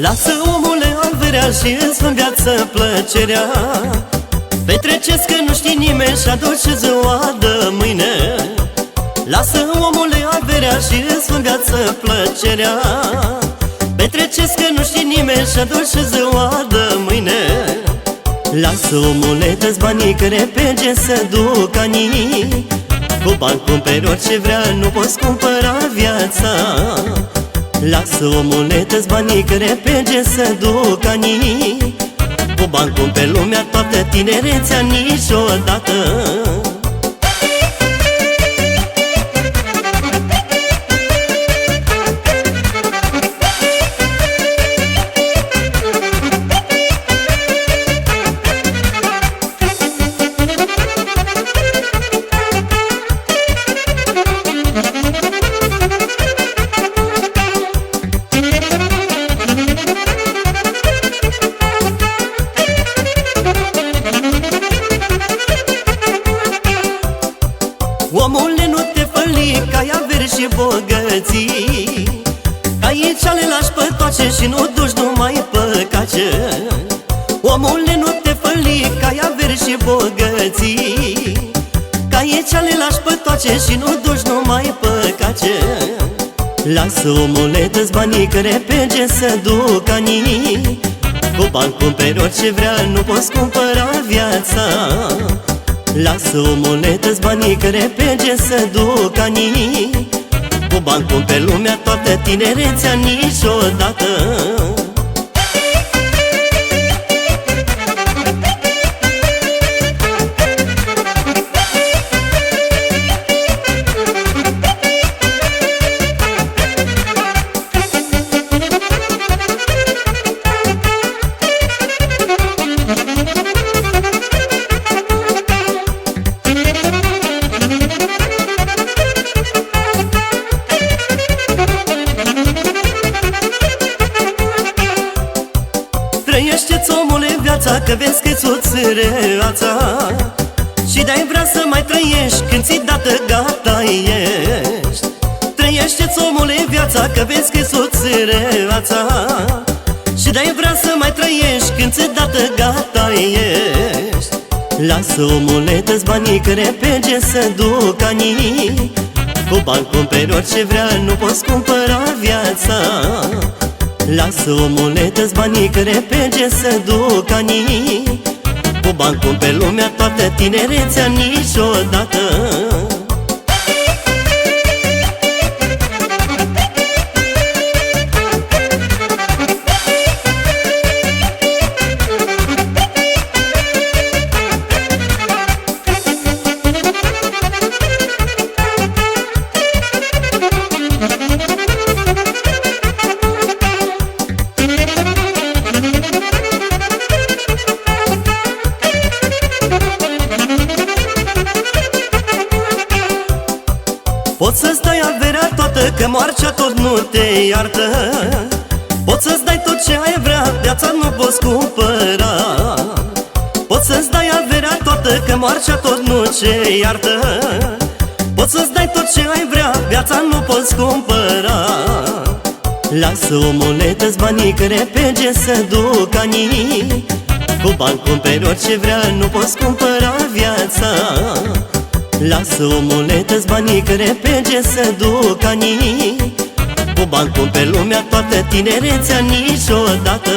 Lasă, omule, averea și îți în viață plăcerea. Petreceți că nu știi nimeni și aduce ziua de mâine. Lasă, omule, averea și îți în viață plăcerea. Petreceți că nu știi nimeni și aduce ziua de mâine. Lasă, omule, dă-ți banii că repege să duc anii. Cu bani cumperi orice vrea, nu poți cumpăra viața. Lasă, omule, dă-ți banii că repege să duc anii. Cu bani cumperi lumea, toată tinerețea niciodată. Omule, nu te făli că ai averi și bogății, că aici le lași pe toace și nu duci numai păcace. Omule, nu te făli că ai averi și bogății, că aici le lași pe toace și nu duci numai păcace. Lasă, omule, dă-ți banii că repege să duc anii. Cu bani cumperi orice vrea, nu poți cumpăra viața. Lasă, omule, dă-ți banii că repege să duc anii. Cu bani cumperi lumea, toată tinerețea niciodată. Trăiește-ți, omule, viața, că vezi că-ți o țâreața. Și de-ai vrea să mai trăiești când ți-i dată gata ești. Trăiește-ți, omule, viața, că vezi că-ți o țâreața. Și de-ai vrea să mai trăiești când ți-i dată gata ești. Lasă, omule, dă-ți banii că repege să duc anii. Cu bani cumperi orice vrea, nu poți cumpăra viața. Lasă, omule, dă-ți banii că repege să duc anii. Cu bani cumperi lumea, toată tinerețea niciodată. Poți să-ți dai averea toată, că moarcea tot nu te iartă. Poți să-ți dai tot ce ai vrea, viața nu poți cumpăra. Poți să-ți dai averea toată, că moarcea tot nu te iartă. Poți să-ți dai tot ce ai vrea, viața nu poți cumpăra. Lasă, omule, dă-ți banii că repege să duc anii. Cu bani cumperi orice vrea, nu poți cumpăra viața. Lasă, omule, dă-ți banii că repege să duc anii. Cu bani cumperi lumea, toată tinerețea niciodată.